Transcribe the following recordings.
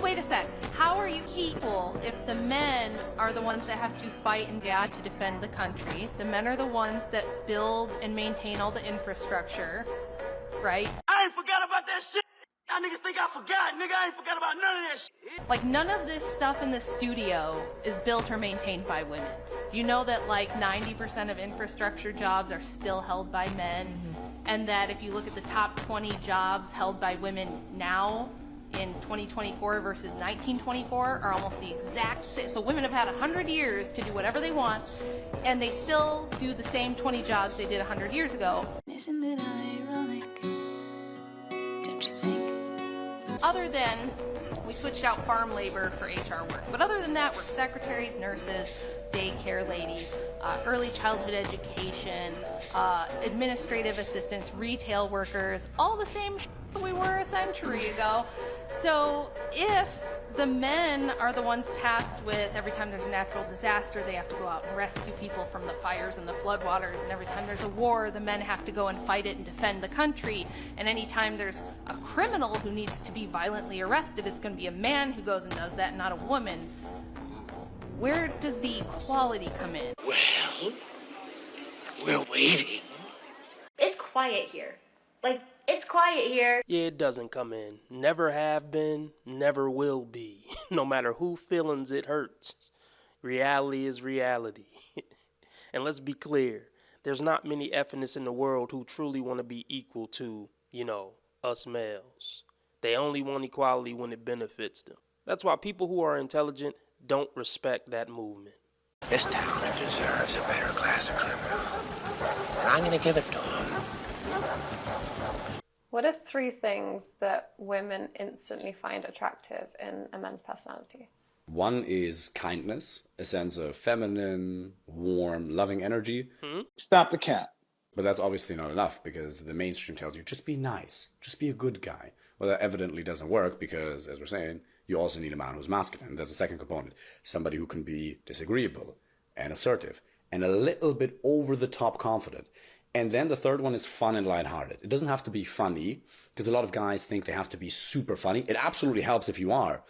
wait a sec. How are you equal if the men are the ones that have to fight and die to defend the country? The men are the ones that build and maintain all the infrastructure, right? I ain't forgot about that shit. Y'all niggas think I forgot, nigga. I ain't forgot about none of that shit. Like, none of this stuff in the studio is built or maintained by women. Do you know that like 90% of infrastructure jobs are still held by men? And that if you look at the top 20 jobs held by women now in 2024 versus 1924 are almost the exact same. So women have had 100 years to do whatever they want, and they still do the same 20 jobs they did 100 years ago. Isn't it ironic? Don't you think? Other than we switched out farm labor for HR work. But other than that, we're secretaries, nurses, daycare ladies, early childhood education, administrative assistants, retail workers, all the same we were a century ago. So if the men are the ones tasked with every time there's a natural disaster, they have to go out and rescue people from the fires and the floodwaters, and every time there's a war, the men have to go and fight it and defend the country, and anytime there's a criminal who needs to be violently arrested, it's going to be a man who goes and does that, not a woman. Where does the equality come in? Well, we're waiting. It's quiet here. Like, it's quiet here. Yeah, it doesn't come in. Never have been, never will be. No matter who feelings it hurts. Reality is reality. And let's be clear, there's not many effinists in the world who truly want to be equal to, us males. They only want equality when it benefits them. That's why people who are intelligent don't respect that movement. This town deserves a better class of criminal. And I'm going to give it to him. What are 3 things that women instantly find attractive in a man's personality? One is kindness, a sense of feminine, warm, loving energy. Stop the cap. But that's obviously not enough because the mainstream tells you, just be nice, just be a good guy. Well, that evidently doesn't work because, as we're saying, you also need a man who's masculine. That's the second component. Somebody who can be disagreeable and assertive and a little bit over-the-top confident. And then the third one is fun and lighthearted. It doesn't have to be funny, because a lot of guys think they have to be super funny. It absolutely helps if you are,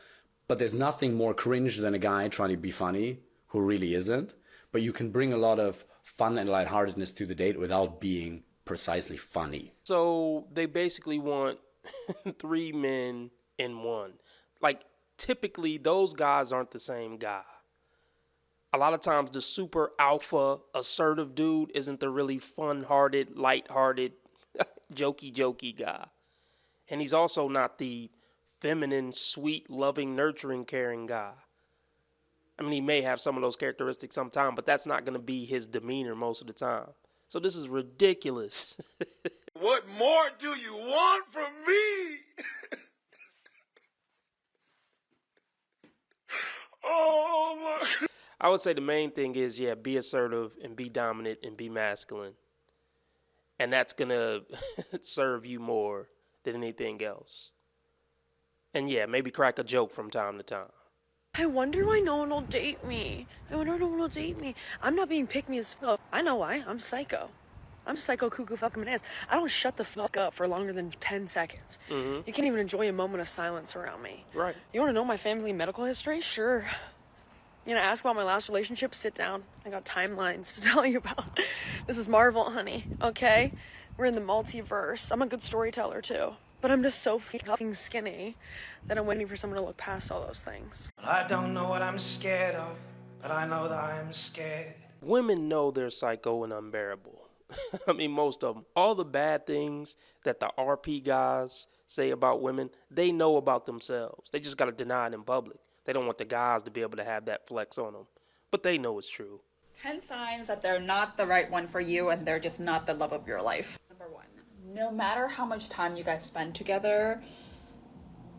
but there's nothing more cringe than a guy trying to be funny who really isn't. But you can bring a lot of fun and lightheartedness to the date without being precisely funny. So they basically want 3 men in one. Like, typically, those guys aren't the same guy. A lot of times the super alpha assertive dude isn't the really fun-hearted, light-hearted, jokey guy. And he's also not the feminine, sweet, loving, nurturing, caring guy. I mean, he may have some of those characteristics sometime, but that's not going to be his demeanor most of the time. So this is ridiculous. What more do you want from me? Oh my. I would say the main thing is, be assertive and be dominant and be masculine. And that's going to serve you more than anything else. And maybe crack a joke from time to time. I wonder why no one will date me. I'm not being pick me as fuck. I know why. I'm psycho. I'm psycho cuckoo fucking bananas. I don't shut the fuck up for longer than 10 seconds. You can't even enjoy a moment of silence around me. Right. You want to know my family medical history? Sure. Ask about my last relationship? Sit down. I got timelines to tell you about. This is Marvel, honey, okay? We're in the multiverse. I'm a good storyteller, too. But I'm just so fucking skinny that I'm waiting for someone to look past all those things. I don't know what I'm scared of, but I know that I'm scared. Women know they're psycho and unbearable. I mean, most of them. All the bad things that the RP guys say about women, they know about themselves. They just got to deny it in public. They don't want the guys to be able to have that flex on them. But they know it's true. 10 signs that they're not the right one for you and they're just not the love of your life. Number 1, no matter how much time you guys spend together,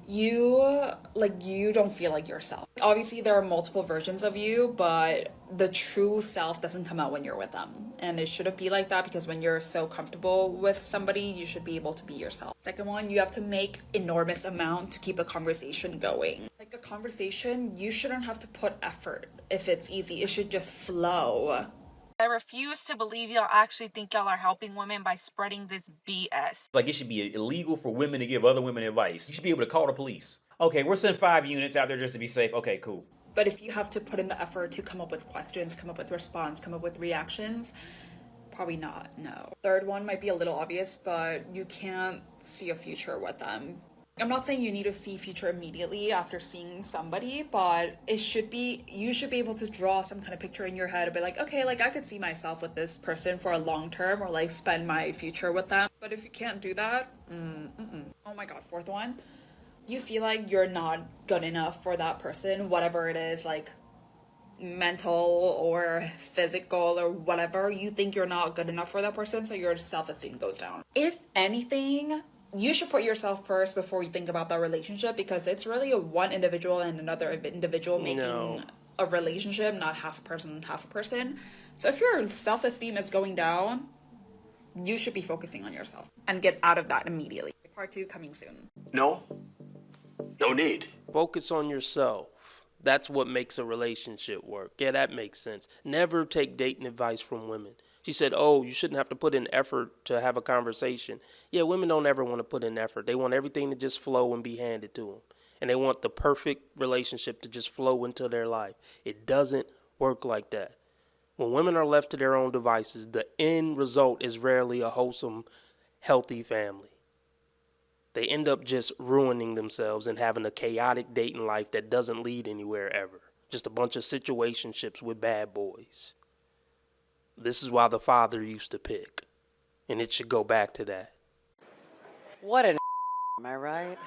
you don't feel like yourself. Obviously, there are multiple versions of you, but the true self doesn't come out when you're with them. And it shouldn't be like that because when you're so comfortable with somebody, you should be able to be yourself. Second one, you have to make enormous amount to keep a conversation going. Like a conversation, you shouldn't have to put effort if it's easy. It should just flow. I refuse to believe y'all actually think y'all are helping women by spreading this BS. Like, it should be illegal for women to give other women advice. You should be able to call the police. Okay, we'll send 5 units out there just to be safe. Okay, cool. But if you have to put in the effort to come up with questions, come up with response, come up with reactions, probably not, no. Third one might be a little obvious, but you can't see a future with them. I'm not saying you need to see future immediately after seeing somebody, but you should be able to draw some kind of picture in your head and be like, okay, like I could see myself with this person for a long term or like spend my future with them. But if you can't do that, oh my god, fourth one, you feel like you're not good enough for that person, whatever it is, like mental or physical or whatever, you think you're not good enough for that person, so your self-esteem goes down. If anything, you should put yourself first before you think about that relationship, because it's really a one individual and another individual making a relationship, not half a person and half a person. So if your self-esteem is going down, you should be focusing on yourself and get out of that immediately. Part 2 coming soon. No. No need. Focus on yourself. That's what makes a relationship work. Yeah, that makes sense. Never take dating advice from women. She said, oh, you shouldn't have to put in effort to have a conversation. Yeah, women don't ever want to put in effort. They want everything to just flow and be handed to them. And they want the perfect relationship to just flow into their life. It doesn't work like that. When women are left to their own devices, the end result is rarely a wholesome, healthy family. They end up just ruining themselves and having a chaotic dating life that doesn't lead anywhere ever. Just a bunch of situationships with bad boys. This is why the father used to pick. And it should go back to that. What an am I right?